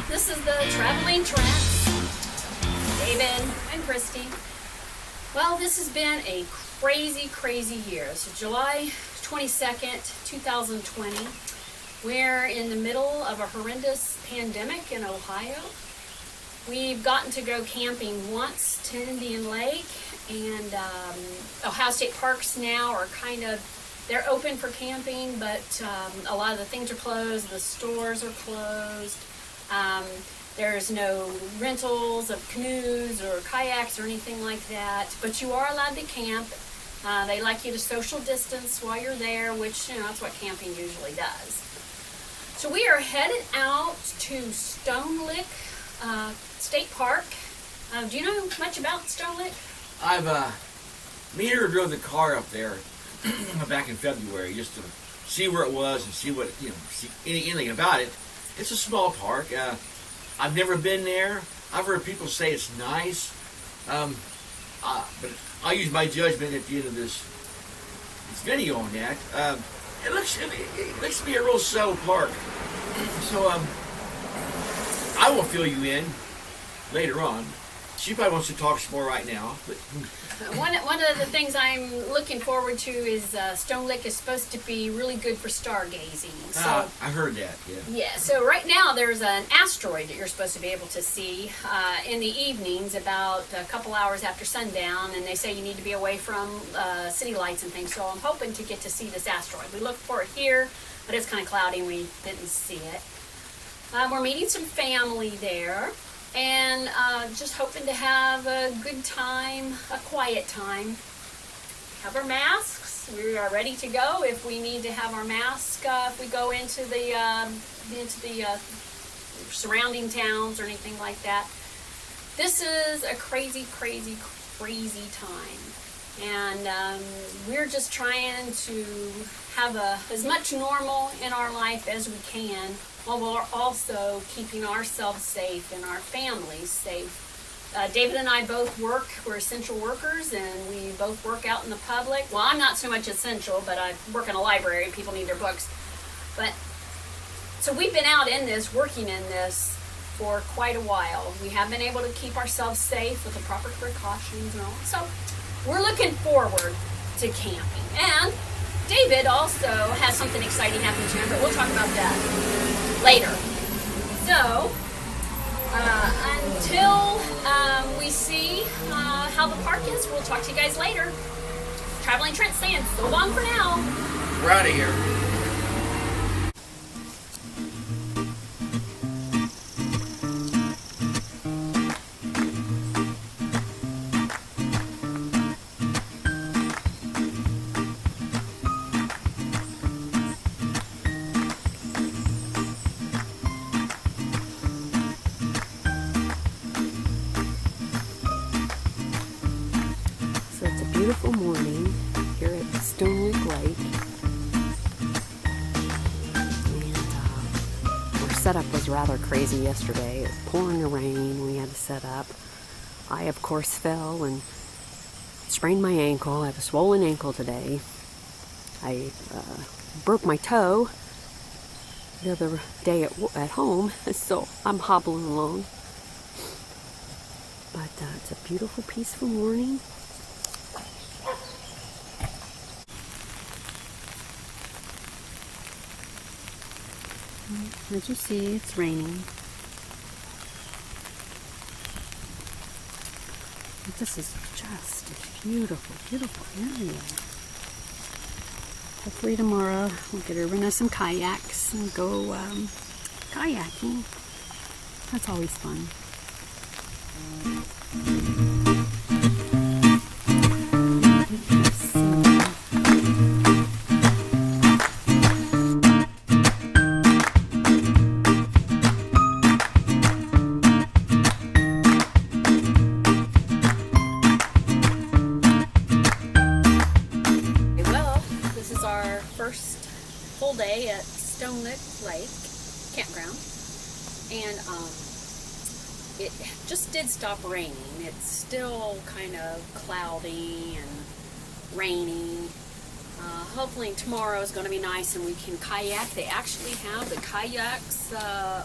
This is the Traveling Tracks, David and Christy. Well, this has been a crazy year. So July 22nd, 2020, we're in the middle of a horrendous pandemic in Ohio. We've gotten to go camping once to Indian Lake, and Ohio State Parks now are they're open for camping, but a lot of the things are closed, the stores are closed. There's no rentals of canoes or kayaks or anything like that, but you are allowed to camp. They like you to social distance while you're there, which, that's what camping usually does. So we are headed out to Stonelick State Park. Do you know much about Stonelick? Me and her drove the car up there back in February just to see where it was and see what, see anything about it. It's a small park. I've never been there. I've heard people say it's nice. But I'll use my judgment at the end of this video on that. It looks to be a real settled park. So I will fill you in later on. She probably wants to talk some more right now. But One of the things I'm looking forward to is Stonelick is supposed to be really good for stargazing. So, I heard that, yeah. Yeah, so right now there's an asteroid that you're supposed to be able to see in the evenings about a couple hours after sundown, and they say you need to be away from city lights and things, so I'm hoping to get to see this asteroid. We looked for it here, but it's kind of cloudy and we didn't see it. We're meeting some family there. And just hoping to have a good time, a quiet time. Have our masks. We are ready to go if we need to have our mask if we go into the surrounding towns or anything like that. This is a crazy time, and we're just trying to have as much normal in our life as we can, while we're also keeping ourselves safe and our families safe. David and I both work. We're essential workers, and we both work out in the public. Well, I'm not so much essential, but I work in a library. People need their books. So we've been out in this, working in this for quite a while. We have been able to keep ourselves safe with the proper precautions and all. So we're looking forward to camping. And David also has something exciting happening to him, but we'll talk about that later. So, until we see how the park is, we'll talk to you guys later. Traveling Trent saying so long for now. We're out of here. Beautiful morning here at Stonelick Lake, and our setup was rather crazy yesterday. It was pouring rain. We had to set up. I of course fell and sprained my ankle. I have a swollen ankle today. I broke my toe the other day at home, so I'm hobbling along. But it's a beautiful, peaceful morning. As you see, it's raining. But this is just a beautiful area. Hopefully tomorrow we'll get over into some kayaks and go kayaking. That's always fun. First full day at Stonelick Lake campground, and it just did stop raining. It's still kind of cloudy and rainy, Hopefully tomorrow is going to be nice and we can kayak. They actually have the kayaks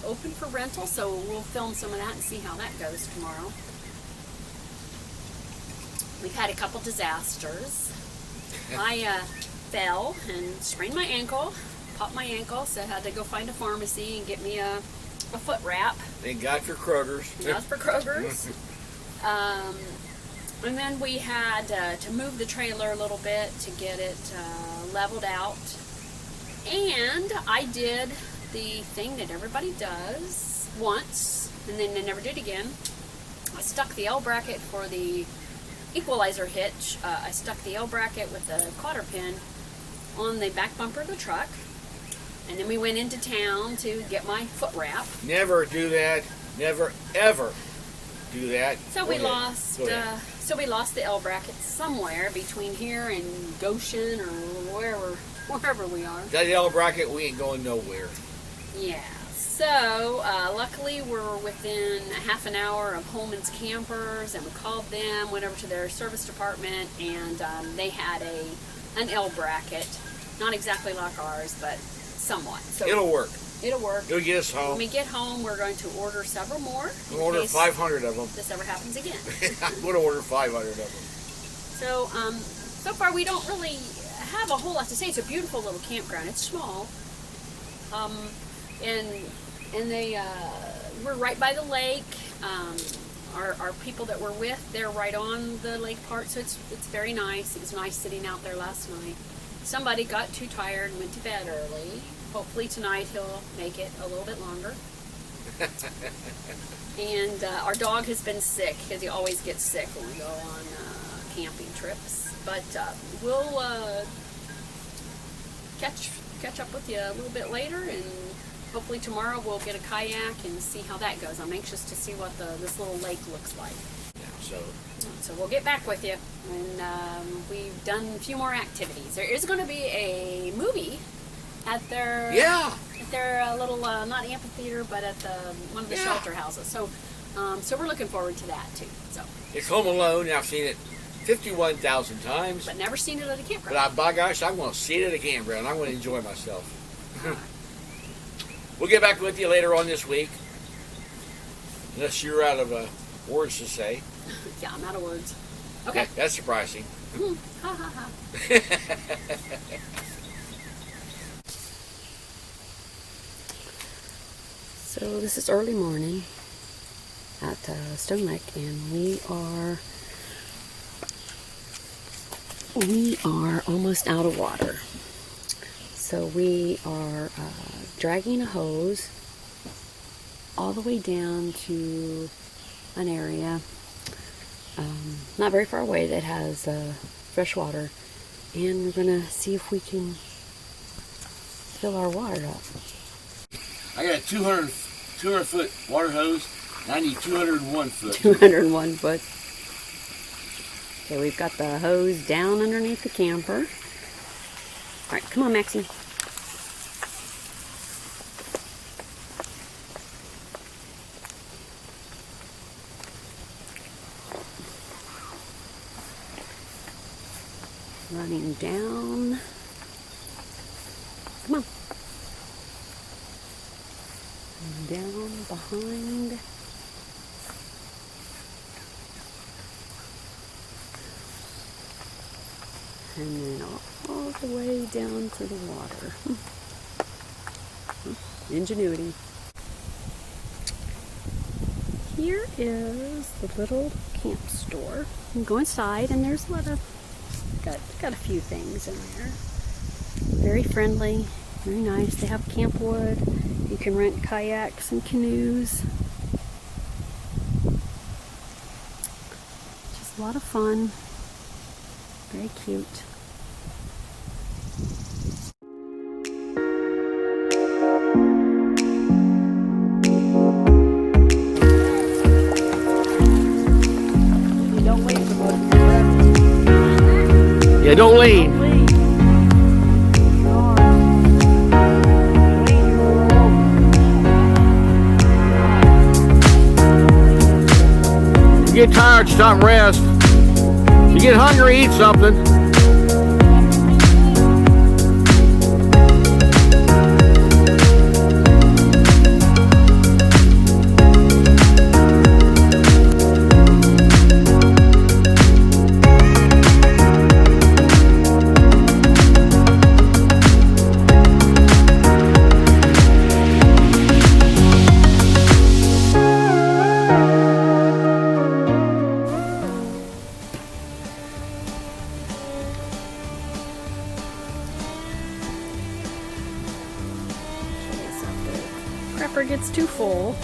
open for rental, so we'll film some of that and see how that goes tomorrow. We've had a couple disasters. I fell and sprained my ankle, popped my ankle, so I had to go find a pharmacy and get me a foot wrap. Thank God for Kroger's. That's for Kroger's. And then we had to move the trailer a little bit to get it leveled out. And I did the thing that everybody does once, and then they never did again. I stuck the L bracket for the equalizer hitch. I stuck the L bracket with the cotter pin on the back bumper of the truck. And then we went into town to get my foot wrap. Never do that. Never, ever do that. So we lost the L bracket somewhere between here and Goshen or wherever we are. That L bracket, we ain't going nowhere. Yeah. So luckily we're within a half an hour of Holman's Campers, and we called them, went over to their service department, and they had an L bracket, not exactly like ours, but somewhat. So it'll work. It'll work. It'll get us home. When we get home, we're going to order several more. We'll order 500 of them. This ever happens again. I'm going to order 500 of them. So, so far we don't really have a whole lot to say. It's a beautiful little campground. It's small. And they, we're right by the lake. Our people that we're with, they're right on the lake part, so it's very nice. It was nice sitting out there last night. Somebody got too tired and went to bed early. Hopefully tonight he'll make it a little bit longer. And our dog has been sick, because he always gets sick when we go on camping trips. But we'll catch up with you a little bit later, and hopefully tomorrow we'll get a kayak and see how that goes. I'm anxious to see what this little lake looks like. Yeah, so we'll get back with you, and we've done a few more activities. There is going to be a movie at their little not amphitheater, but at one of the shelter houses. So we're looking forward to that too. So it's Home Alone. I've seen it 51,000 times, but never seen it at a campground. But by gosh, I'm going to see it at a campground. I'm going to enjoy myself. We'll get back with you later on this week, unless you're out of words to say. Yeah, I'm out of words. Okay. That's surprising. Ha ha ha. So this is early morning at Stonelick, and we are almost out of water. So we are dragging a hose all the way down to an area not very far away that has fresh water, and we're gonna see if we can fill our water up. I got a 200 foot water hose, and I need 201 foot. 201 foot. Okay, we've got the hose down underneath the camper. All right, come on, Maxie. Running down. Come on. And down behind. And then all the way down to the water. Ingenuity. Here is the little Campstore. You can go inside, and there's a lot of got a few things in there. Very friendly, very nice. They have camp wood. You can rent kayaks and canoes. Just a lot of fun. Very cute. Don't lean so much. Yeah, don't lean. You get tired, stop and rest. You get hungry, eat something. buffer gets too full,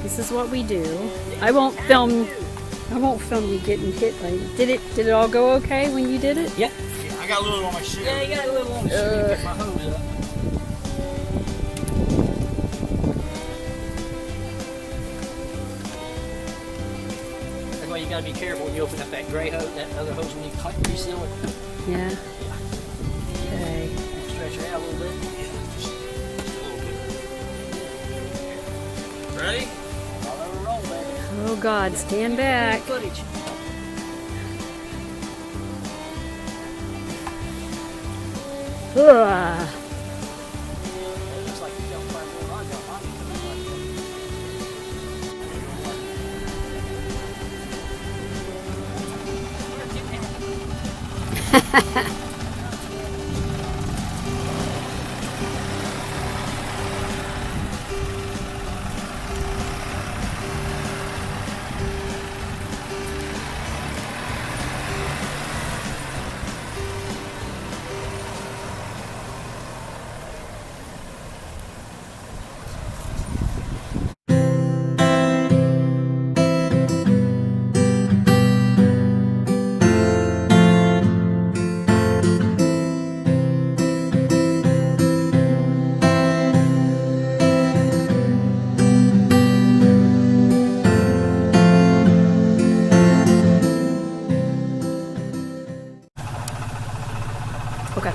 this is what we do. I won't film you getting hit by it. Did it all go okay when you did it? Yeah. I got a little on my shoe. Yeah, you got a little on the shoe. Get my hose up. That's why you gotta be careful when you open up that gray hose, that other hose when you reseal it. Yeah. Okay. Stretch it out a little bit. Ready? All over roll, baby. Oh God, stand back. Footage. Ugh. That looks like you jumped far more than I jumped, huh? Okay.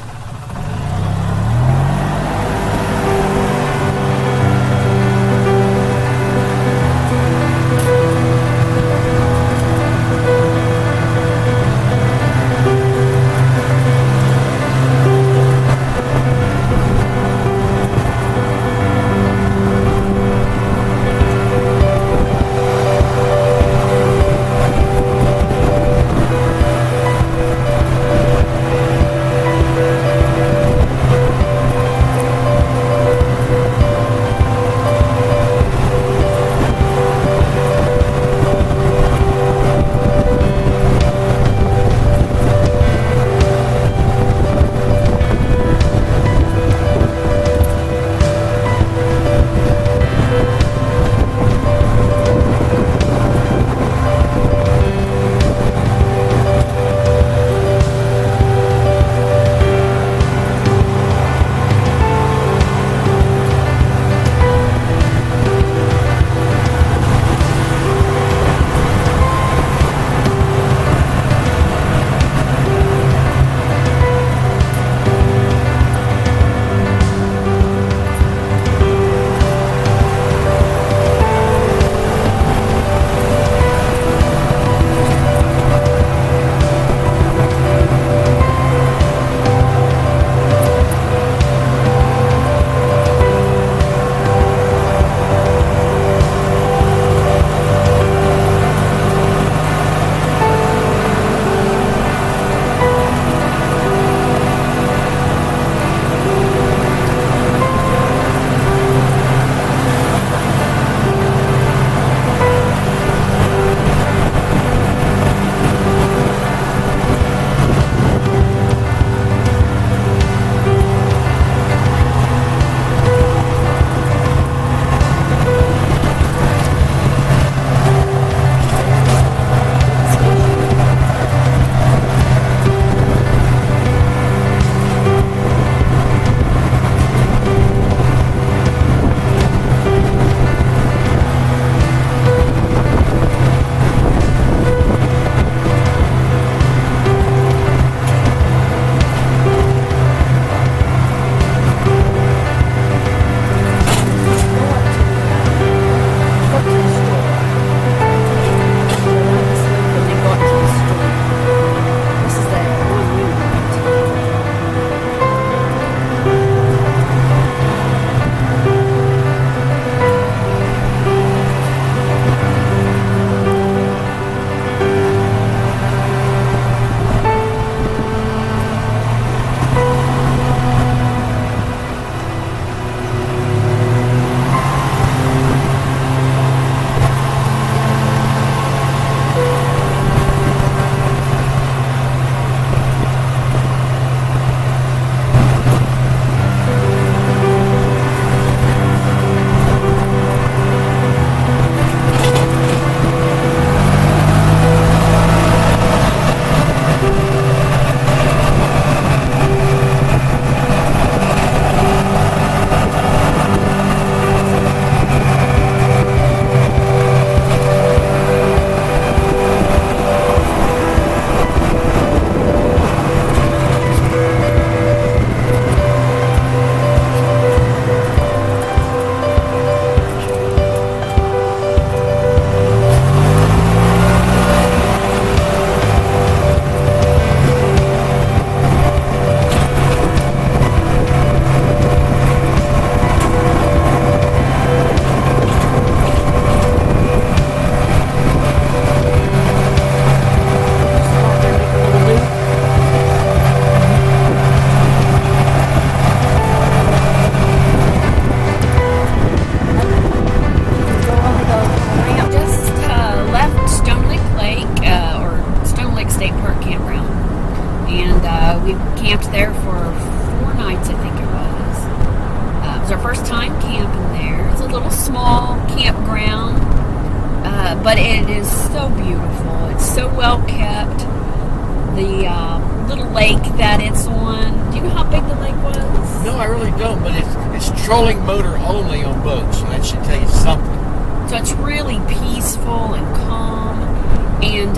we camped there for 4 nights, I think it was. It was our first time camping there. It's a little small campground, but it is so beautiful. It's so well kept. The little lake that it's on. Do you know how big the lake was? No, I really don't, but it's trolling motor only on boats, so that should tell you something. So it's really peaceful and calm. And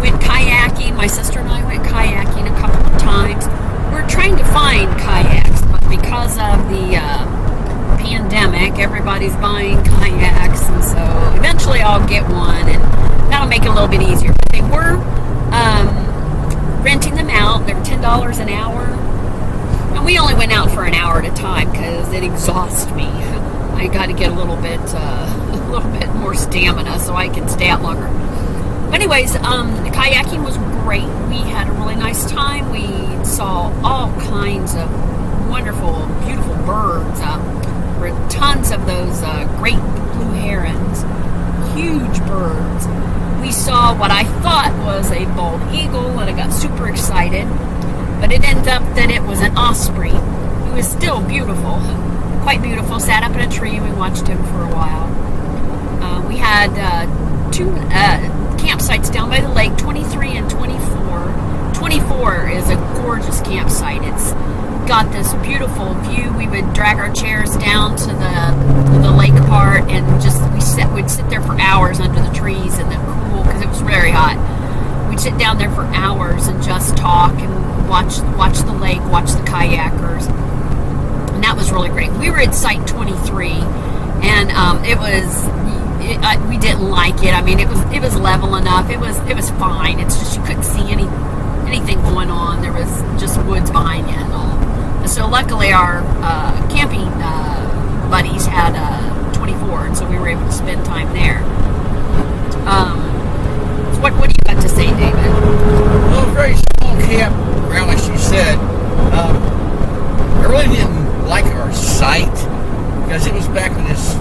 we went kayaking. My sister and I went kayaking a couple of times. We're trying to find kayaks, but because of the pandemic, everybody's buying kayaks, and so eventually I'll get one, and that'll make it a little bit easier. But they were renting them out. They were $10 an hour, and we only went out for an hour at a time because it exhausts me. I got to get a little bit more stamina so I can stay out longer. But anyways, the kayaking was great. We had a really nice time. We saw all kinds of wonderful, beautiful birds. There were tons of those great blue herons, huge birds. We saw what I thought was a bald eagle, and I got super excited. But it ended up that it was an osprey. It was still beautiful, quite beautiful. Sat up in a tree. We watched him for a while. We had 2 campsites down by the lake, 23 and 24. 24 is a gorgeous campsite. It's got this beautiful view. We would drag our chairs down to the lake part, and we'd sit there for hours under the trees in the cool, because it was very hot. We'd sit down there for hours and just talk and watch the lake, watch the kayakers, and that was really great. We were at site 23, and we didn't like it. I mean, it was level enough. It was fine. It's just you couldn't see anything going on. There was just woods behind you and all. So luckily our camping buddies had 24, and so we were able to spend time there. So what do you got to say, David? Well, a very small campground, like you said. I really didn't like our site because it was back in this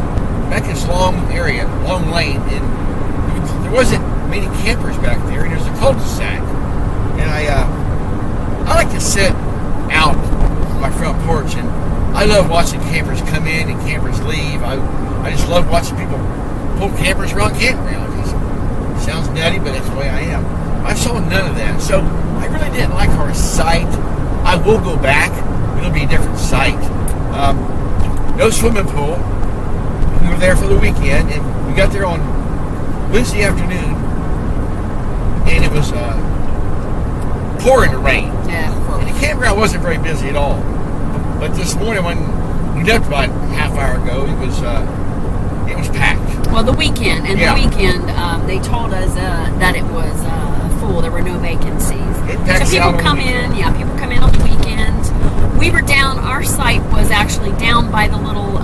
long area, long lane, and there wasn't many campers back there, and there was a cul-de-sac. And I like to sit out on my front porch, and I love watching campers come in and campers leave. I just love watching people pull campers around campgrounds. It sounds nutty, but that's the way I am. I saw none of that, so I really didn't like our site. I will go back. It'll be a different site. No swimming pool. We were there for the weekend, and we got there on Wednesday afternoon, and it was pouring rain. Yeah. And the campground wasn't very busy at all. But this morning, when we left about a half hour ago, it was packed. Well, the weekend, they told us that it was full. There were no vacancies. So people come in. Yeah, people come in on the weekends. We were down. Our site was actually down by the little.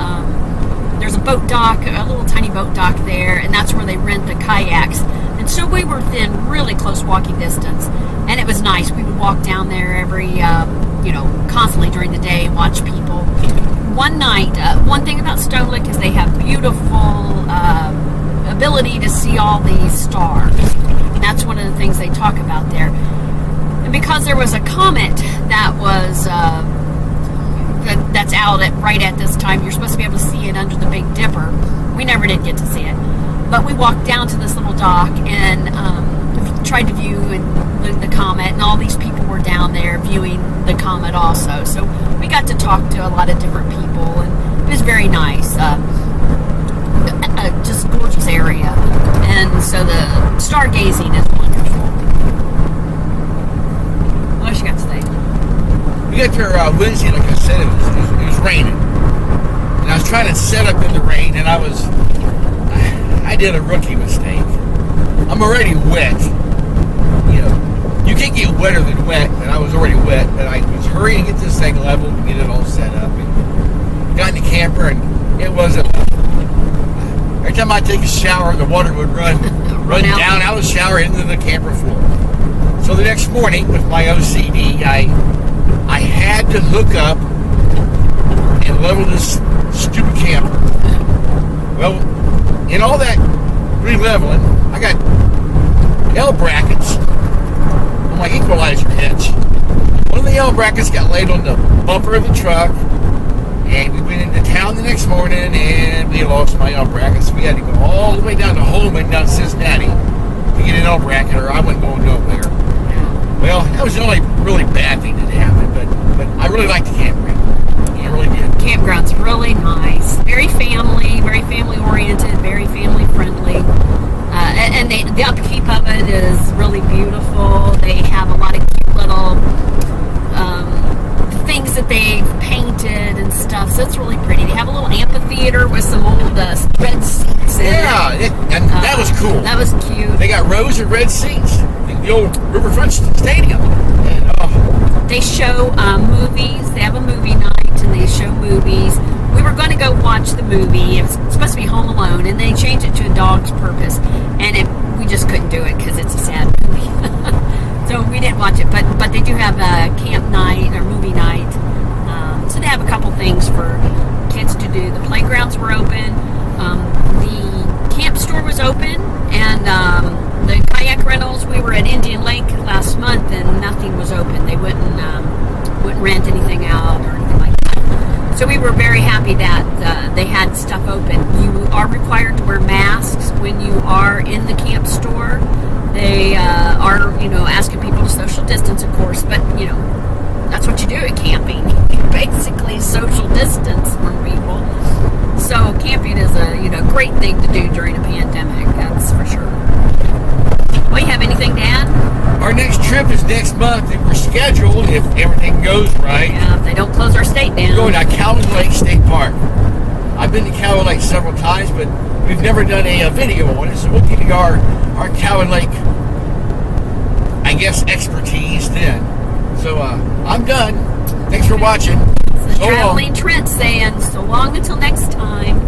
There's a boat dock, a little tiny boat dock there, and that's where they rent the kayaks. And so we were within really close walking distance, and it was nice. We would walk down there every, constantly during the day and watch people. One night, one thing about Stonelick is they have beautiful ability to see all these stars, and that's one of the things they talk about there. And because there was a comet that was that's out right at this time, you're supposed to be able to see it under the Big Dipper. We never did get to see it. But we walked down to this little dock and tried to view the comet, and all these people were down there viewing the comet also. So we got to talk to a lot of different people, and it was very nice. Just gorgeous area. And so the stargazing is wonderful. What else you got to say? We got there Wednesday, like I said, it was raining. And I was trying to set up in the rain, and I did a rookie mistake. I'm already wet. You can't get wetter than wet, and I was already wet, but I was hurrying to get this thing leveled and get it all set up. And got in the camper, and it wasn't. Every time I take a shower, the water would run down out of the shower into the camper floor. So the next morning, with my OCD, I had to hook up and level this stupid camper. Well, in all that re-leveling, I got L brackets on my equalizer hitch. One of the L brackets got laid on the bumper of the truck, and we went into town the next morning, and we lost my L brackets. We had to go all the way down to Holman, down to Cincinnati, to get an L bracket, or I wasn't going nowhere. Well, that was the only really bad thing that happened, but I really liked the campground. I really did. Campground's really nice. Very family oriented, very family friendly. And the upkeep of it is really beautiful. They have a lot of cute little things that they've painted and stuff, so it's really pretty. They have a little amphitheater with some old red seats in it. And that was cool. That was cute. They got rows of red seats. The old Riverfront Stadium. And, they show movies. They have a movie night, and they show movies. We were going to go watch the movie. It was supposed to be Home Alone, and they changed it to A Dog's Purpose, and we just couldn't do it because it's a sad movie. So we didn't watch it, but they do have a camp night or movie night. So they have a couple things for kids to do. The playgrounds were open. The camp store was open, and the kayak rentals. We were at Indian Lake last month, and nothing was open. They wouldn't rent anything out or anything like that. So we were very happy that they had stuff open. You are required to wear masks when you are in the camp store. They are, asking people to social distance, of course, but, that's what you do at camping. You basically social distance from people. So camping is a, great thing to do during a pandemic, that's for sure. Well, you have anything to add? our next trip is next month, and we're scheduled, if everything goes right. Yeah, if they don't close our state down. We're going to Stonelick State Park. I've been to Cowan Lake several times, but we've never done a video on it, so we'll give you our Cowan Lake, I guess, expertise then. So I'm done. Thanks for watching. This is Traveling Trent saying so long until next time.